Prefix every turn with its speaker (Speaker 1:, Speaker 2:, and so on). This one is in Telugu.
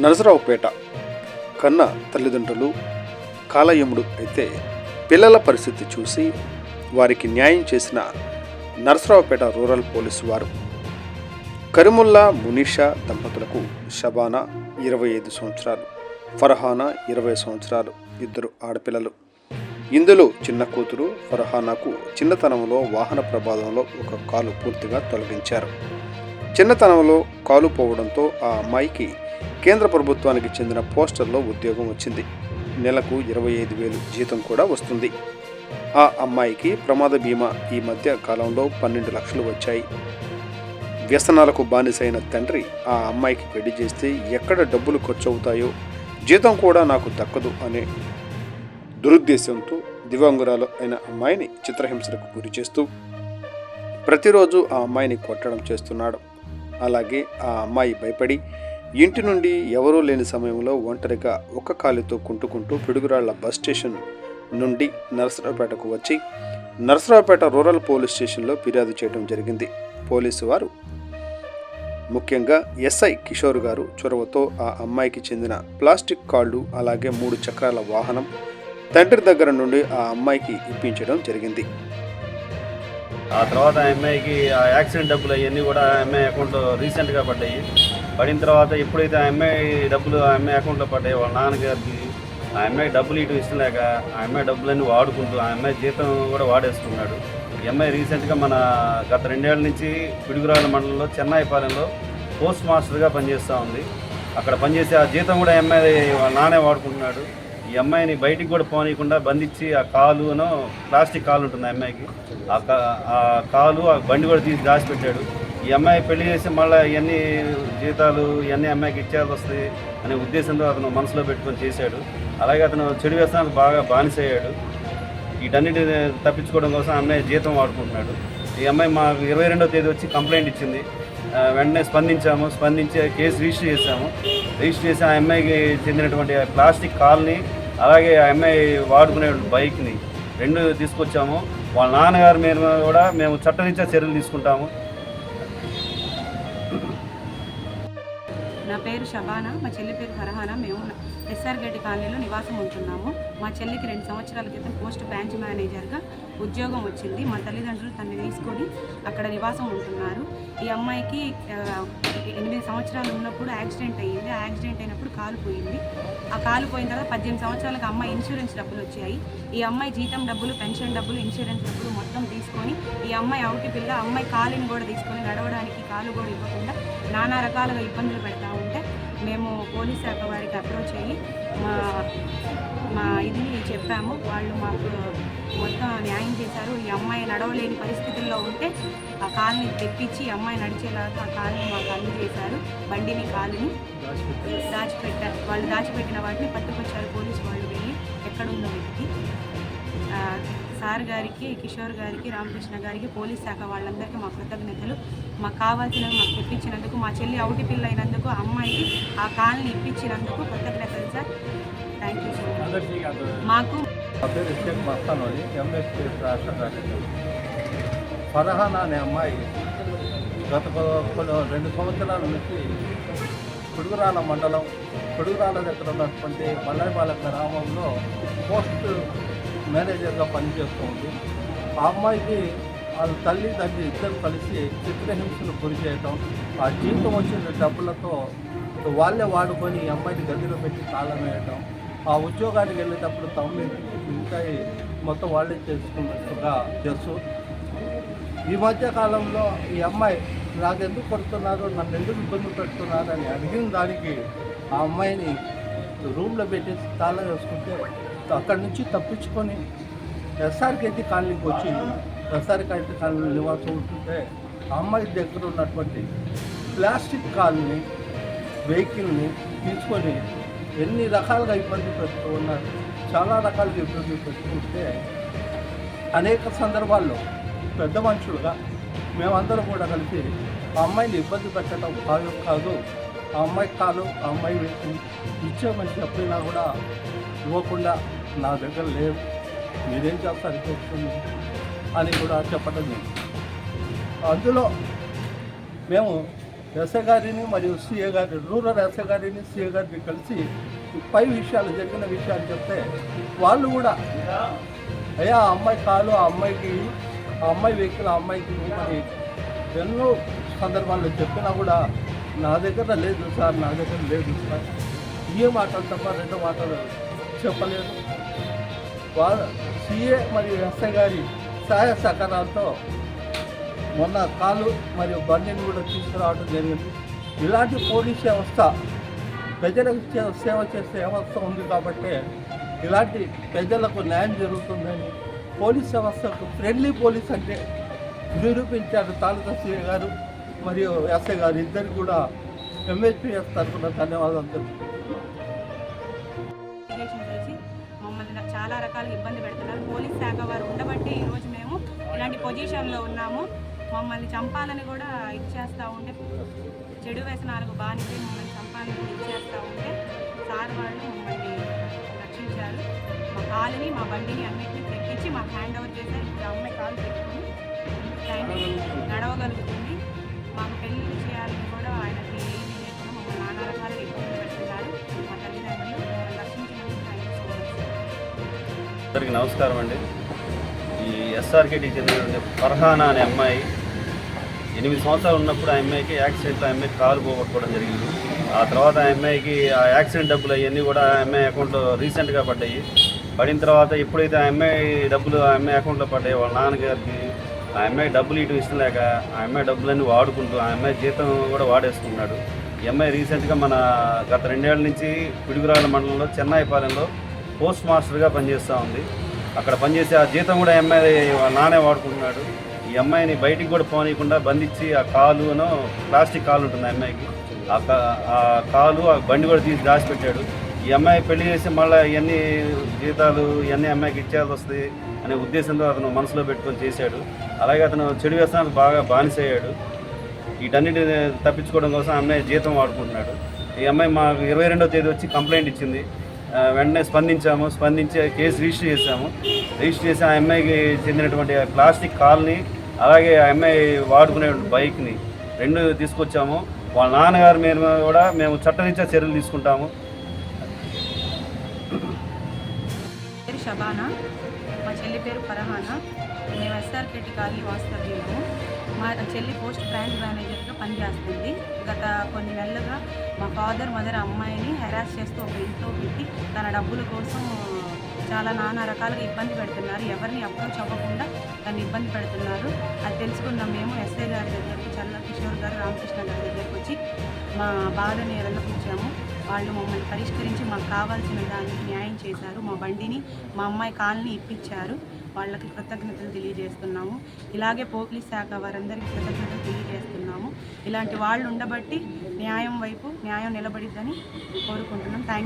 Speaker 1: నరసరావుపేట కన్న తల్లిదండ్రులు కాలయముడు అయితే పిల్లల పరిస్థితి చూసి వారికి న్యాయం చేసిన నరసరావుపేట రూరల్ పోలీసు వారు కరిముల్లా మునీషా దంపతులకు షబానా 25 సంవత్సరాలు, ఫర్హానా 20 సంవత్సరాలు, ఇద్దరు ఆడపిల్లలు. ఇందులో చిన్న కూతురు ఫర్హానాకు చిన్నతనంలో వాహన ప్రమాదంలో ఒక కాలు పూర్తిగా తొలగించారు. చిన్నతనంలో కాలు పోవడంతో ఆ అమ్మాయికి కేంద్ర ప్రభుత్వానికి చెందిన పోస్టర్లో ఉద్యోగం వచ్చింది. నెలకు 25,000 జీతం కూడా వస్తుంది. ఆ అమ్మాయికి ప్రమాద బీమా ఈ మధ్య కాలంలో 12 లక్షలు వచ్చాయి. వ్యసనాలకు బానిసైన తండ్రి ఆ అమ్మాయికి పెళ్లి చేస్తే ఎక్కడ డబ్బులు ఖర్చు అవుతాయో, జీతం కూడా నాకు దక్కదు అనే దురుద్దేశంతో దివ్యాంగురాలు అయిన అమ్మాయిని చిత్రహింసలకు గురి చేస్తూ ప్రతిరోజు ఆ అమ్మాయిని కొట్టడం చేస్తున్నాడు. అలాగే ఆ అమ్మాయి భయపడి ఇంటి నుండి ఎవరూ లేని సమయంలో ఒంటరిగా ఒక్క కాలితో కుంటుకుంటూ పిడుగురాళ్ల బస్ స్టేషన్ నుండి నరసరావుపేటకు వచ్చి నరసరావుపేట రూరల్ పోలీస్ స్టేషన్లో ఫిర్యాదు చేయడం జరిగింది. పోలీసు వారు ముఖ్యంగా ఎస్ఐ కిషోర్ గారు చొరవతో ఆ అమ్మాయికి చెందిన ప్లాస్టిక్ కాళ్ళు, అలాగే 3 చక్రాల వాహనం తండ్రి దగ్గర నుండి ఆ అమ్మాయికి ఇప్పించడం జరిగింది.
Speaker 2: ఆ తర్వాత ఆ అమ్మాయికి ఆ యాక్సిడెంట్ డబ్బులు అవన్నీ కూడా ఆ అమ్మాయి అకౌంట్లో రీసెంట్గా పడ్డాయి. పడిన తర్వాత ఎప్పుడైతే ఆ అమ్మాయి డబ్బులు ఆ అమ్మాయి అకౌంట్లో పడ్డాయి, వాళ్ళ నాన్నగారికి ఆ అమ్మాయి డబ్బులు ఇటు ఇష్టం లేక ఆ అమ్మాయి డబ్బులన్నీ వాడుకుంటూ ఆ అమ్మాయి జీతం కూడా వాడేసుకున్నాడు. ఈ అమ్మాయి రీసెంట్గా మన గత 2 ఏళ్ల నుంచి పిడుగురాళ్ళ మండలంలో చెన్నాయిపాలెంలో పోస్ట్ మాస్టర్గా పనిచేస్తూ ఉంది. అక్కడ పనిచేసి ఆ జీతం కూడా అమ్మాయి వాళ్ళ నానే వాడుకుంటున్నాడు. ఈ అమ్మాయిని బయటికి కూడా పోనీయకుండా బంధించి ఆ కాలును, ప్లాస్టిక్ కాలు ఉంటుంది ఆ అమ్మాయికి, ఆ కాలు ఆ బండి కూడా తీసి దాచిపెట్టాడు. ఈ అమ్మాయి పెళ్లి చేసి మళ్ళీ ఇవన్నీ జీతాలు ఇవన్నీ అమ్మాయికి ఇచ్చేయాల్సి వస్తుంది అనే ఉద్దేశంతో అతను మనసులో పెట్టుకొని చేశాడు. అలాగే అతను చెడు వ్యసనాలకు బాగా బానిసయ్యాడు. వీటన్నిటిని తప్పించుకోవడం కోసం అమ్మాయి జీతం వాడుకుంటున్నాడు. ఈ అమ్మాయి మాకు 22వ తేదీ వచ్చి కంప్లైంట్ ఇచ్చింది. వెంటనే స్పందించి కేసు రిజిస్టర్ చేశాము. రిజిస్టర్ చేసి ఆ అమ్మాయికి చెందినటువంటి ప్లాస్టిక్ కాల్ని, అలాగే ఆ అమ్మాయి వాడుకునే బైక్ని 2 తీసుకొచ్చాము. వాళ్ళ నాన్నగారి మీద కూడా మేము చట్టరీత్యా చర్యలు తీసుకుంటాము.
Speaker 3: నా పేరు షబానా, మా చెల్లి పేరు ఫర్హానా. మేము ఎస్ఆర్ గడ్డి కాలనీలో నివాసం ఉంటున్నాము. మా చెల్లికి 2 సంవత్సరాల క్రితం పోస్ట్ బ్రాంచ్ మేనేజర్గా ఉద్యోగం వచ్చింది. మా తల్లిదండ్రులు తనని తీసుకొని అక్కడ నివాసం ఉంటున్నారు. ఈ అమ్మాయికి 8 సంవత్సరాలు ఉన్నప్పుడు యాక్సిడెంట్ అయ్యింది. ఆ యాక్సిడెంట్ అయినప్పుడు కాలు పోయింది. ఆ కాలు పోయిన తర్వాత 18 సంవత్సరాలకు అమ్మాయి ఇన్సూరెన్స్ డబ్బులు వచ్చాయి. ఈ అమ్మాయి జీతం డబ్బులు, పెన్షన్ డబ్బులు, ఇన్సూరెన్స్ డబ్బులు మొత్తం తీసుకొని ఈ అమ్మాయి అవుటి పిల్ల అమ్మాయి కాలుని కూడా తీసుకొని నడవడానికి కాలు కూడా ఇవ్వకుండా నానా రకాలుగా ఇబ్బందులు పెడతా ఉంటే మేము పోలీస్ శాఖ వారికి అప్రోచ్ అయ్యి మా ఇదిని చెప్పాము. వాళ్ళు మాకు మొత్తం న్యాయం చేశారు. ఈ అమ్మాయి నడవలేని పరిస్థితుల్లో ఉంటే ఆ కాలుని తెప్పించి అమ్మాయి నడిచేలాగా ఆ కాలుని మాకు అందజేశారు. బండిని, కాలుని దాచిపెట్టారు. వాళ్ళు దాచిపెట్టిన వాటిని పట్టుకొచ్చారు పోలీసు వాళ్ళు వెళ్ళి ఎక్కడుందో వెతికి. సార్ గారికి, కిషోర్ గారికి, రామకృష్ణ గారికి, పోలీస్ శాఖ వాళ్ళందరికీ మా కృతజ్ఞతలు. మాకు కావాల్సినవి మాకు తెప్పించినందుకు, మా చెల్లి అవుటి పిల్ల అయినందుకు, అమ్మాయికి ఆ కాల్ని ఇప్పించినందుకు కృతజ్ఞతలు sir. Thank you so much. మాకు
Speaker 4: ఫర్హానా అనే అమ్మాయి గత 2 సంవత్సరాల నుంచి పిడుగురాళ్ళ మండలం, పిడుగురాళ్ళ దగ్గర ఉన్నటువంటి మల్లైపాలెం గ్రామంలో పోస్ట్ మేనేజర్గా పనిచేస్తూ ఉంది. ఆ అమ్మాయికి వాళ్ళ తల్లి తండ్రి ఇద్దరు కలిసి చిత్రహింసలు గురి చేయటం, ఆ జీతం వచ్చిన డబ్బులతో వాళ్ళే వాడుకొని ఈ అమ్మాయిని గదిలో పెట్టి తాళం వేయటం, ఆ ఉద్యోగానికి వెళ్ళేటప్పుడు ఇంకా మొత్తం వాళ్ళే చేసుకున్నట్టుగా తెలుసు. ఈ మధ్య కాలంలో ఈ అమ్మాయి నాకెందుకు కొడుతున్నారు, నన్ను ఎందుకు ఇబ్బంది పెడుతున్నారు అని అడిగిన దానికి ఆ అమ్మాయిని రూమ్లో పెట్టేసి తాళం వేసుకుంటే అక్కడి నుంచి తప్పించుకొని ఎస్ఆర్కేటి కాలనీకి వచ్చి ఎస్ఆర్కేటి కాలనీ నివాసం ఉంటుంటే ఆ అమ్మాయి దగ్గర ఉన్నటువంటి ప్లాస్టిక్ కాల్ని, వెహికల్ని తీసుకొని ఎన్ని రకాలుగా ఇబ్బంది పెడుతూ ఉన్నారు. చాలా రకాలుగా ఇబ్బంది పెట్టుకుంటే అనేక సందర్భాల్లో పెద్ద మనుషులుగా మేమందరం కూడా కలిసి ఆ అమ్మాయిని ఇబ్బంది పెట్టడం కాదు, ఆ అమ్మాయి కాలు, ఆ అమ్మాయి వెహికల్ ఇచ్చేమని చెప్పినా కూడా ఇవ్వకుండా నా దగ్గర లేవు, మీరేం చేస్తారు చెప్తుంది అని కూడా చెప్పడం. అందులో మేము ఎస్ఐ గారిని మరియు సిఏ గారి రూరల్ ఎస్ఐ గారిని సిఏ గారిని కలిసి పై విషయాలు జరిగిన విషయాలు చెప్తే వాళ్ళు కూడా అయ్యా ఆ అమ్మాయి కాలు ఆ అమ్మాయి వెహికల్ ఆ అమ్మాయికి మరి ఎన్నో సందర్భాల్లో చెప్పినా కూడా నా దగ్గర లేదు సార్ ఏ మాటలు తప్ప రెండో మాటలు చెప్పలేదు. వాళ్ళు సిఏ మరియు ఎస్ఐ గారి సహాయ సహకారాలతో మొన్న కాలు మరియు బండిని కూడా తీసుకురావడం జరిగింది. ఇలాంటి పోలీస్ వ్యవస్థ ప్రజలకు సేవ చేసే వ్యవస్థ ఉంది కాబట్టి ఇలాంటి ప్రజలకు న్యాయం జరుగుతుందని పోలీస్ వ్యవస్థకు ఫ్రెండ్లీ పోలీస్ అంటే నిరూపించారు తాలూకా సిఐ గారు మరియు ఎస్ఐ గారు ఇద్దరు కూడా ఎంహెచ్పిఎస్ తరఫున ధన్యవాదాలు తెలుపుతున్నాను.
Speaker 3: చేసి మమ్మల్ని చాలా రకాలుగా ఇబ్బంది పెడుతున్నారు. పోలీస్ శాఖ వారు ఉండబట్టి ఈరోజు మేము ఇలాంటి పొజిషన్లో ఉన్నాము. మమ్మల్ని చంపాలని కూడా ఇచ్చేస్తూ ఉంటే, చెడు వ్యసనాలకు బానిసై మమ్మల్ని చంపాలని కూడా ఇచ్చేస్తూ ఉంటే సార్ వాళ్ళు మమ్మల్ని రక్షించారు. మా కాలుని మా బండిని అన్నింటినీ తెప్పించి మాకు హ్యాండ్ ఓవర్ చేశారు. ఇప్పుడు అమ్మాయి కాలు పెట్టుకుని నడవగలుగుతుంది. మాకు పెళ్ళిళ్ళు చేయాలని కూడా ఆయనకి ఏమీ లేకుండా మమ్మల్ని నానా రకాలుగా ఇబ్బంది పెడుతున్నారు. మా తల్లిదండ్రులు మమ్మల్ని రక్షించినందుకు
Speaker 2: అందరికీ నమస్కారం అండి. ఈ ఎస్ఆర్కేటీకి చెందిన ఫర్హానా అనే అమ్మాయి 8 సంవత్సరాలు ఉన్నప్పుడు ఆ అమ్మాయికి యాక్సిడెంట్లో ఆ అమ్మాయికి కాలు పోగొట్టుకోవడం జరిగింది. ఆ తర్వాత ఆ అమ్మాయికి ఆ యాక్సిడెంట్ డబ్బులు అవన్నీ కూడా ఆ అమ్మాయి అకౌంట్లో రీసెంట్గా పడిన తర్వాత ఎప్పుడైతే ఆ అమ్మాయి డబ్బులు ఆ అమ్మాయి అకౌంట్లో పడ్డాయి, వాళ్ళ నాన్నగారికి ఆ అమ్మాయి డబ్బులు ఇటు ఇష్టం లేక ఆ అమ్మాయి డబ్బులన్నీ వాడుకుంటూ ఆ అమ్మాయి జీతం కూడా వాడేసుకున్నాడు. ఈ అమ్మాయి రీసెంట్గా మన గత 2 ఏళ్ల నుంచి పిడుగురాళ్ళ మండలంలో చెన్నాయిపాలెంలో పోస్ట్ మాస్టర్గా పనిచేస్తూ ఉంది. అక్కడ పనిచేసి ఆ జీతం కూడా అమ్మాయి వాళ్ళ నానే వాడుకుంటున్నాడు. ఈ అమ్మాయిని బయటికి కూడా పోనీయకుండా బంధించి ఆ కాలును ప్లాస్టిక్ కాలు ఉంటుంది ఆ అమ్మాయికి, ఆ కాలు ఆ బండి కూడా తీసి దాచిపెట్టాడు. ఈ అమ్మాయి పెళ్లి చేసి మళ్ళీ ఇవన్నీ జీతాలు ఇవన్నీ అమ్మాయికి ఇచ్చేయాల్సి వస్తుంది అనే ఉద్దేశంతో అతను మనసులో పెట్టుకొని చేశాడు. అలాగే అతను చెడు వ్యసనాలకు బాగా బానిసయ్యాడు. వీటన్నిటిని తప్పించుకోవడం కోసం అమ్మాయి జీతం వాడుకుంటున్నాడు. ఈ అమ్మాయి మాకు 22వ తేదీ వచ్చి కంప్లైంట్ ఇచ్చింది. వెంటనే స్పందించి కేసు రిజిస్టర్ చేసి ఆ అమ్మాయికి చెందినటువంటి ప్లాస్టిక్ కాల్ని అలాగే ఆ అమ్మాయి వాడుకునే బైక్ని 2 తీసుకొచ్చాము. వాళ్ళ నాన్నగారి మీద కూడా మేము చట్టరీత్యా చర్యలు తీసుకుంటాము.
Speaker 3: పేరు షబానా, మా చెల్లి పేరు ఫర్హానా. మేము ఎస్ఆర్కేటీ కాలనీ వాస్తవ్యము. మా చెల్లి పోస్ట్ బ్రాంచ్ మేనేజర్గా పనిచేస్తుంది. గత కొన్ని నెలలుగా మా మదర్ అమ్మాయిని హెరాస్ చేస్తూ ఒక ఇంట్లో పెట్టి తన డబ్బుల కోసం చాలా నానా రకాలుగా ఇబ్బంది పెడుతున్నారు. ఎవరిని అప్రోచ్ అవ్వకుండా తను ఇబ్బంది పెడుతున్నారు. అది తెలుసుకున్నాం మేము ఎస్ఐ గారి దగ్గరికి, చల్ల కిషోర్ గారు, రామకృష్ణ గారి దగ్గరికి వచ్చి మా బాధని వెళ్ళపించాము. వాళ్ళు మమ్మల్ని పరిష్కరించి మాకు కావాల్సిన దానికి న్యాయం చేశారు. మా బండిని మా అమ్మాయి కాల్ని ఇప్పించారు. వాళ్ళకి కృతజ్ఞతలు తెలియజేస్తున్నాము. ఇలాగే పోలీస్ శాఖ వారందరికీ కృతజ్ఞతలు తెలియజేస్తున్నాము. ఇలాంటి వాళ్ళు ఉండబట్టి న్యాయం వైపు న్యాయం నిలబడిద్దని కోరుకుంటున్నాం. థ్యాంక్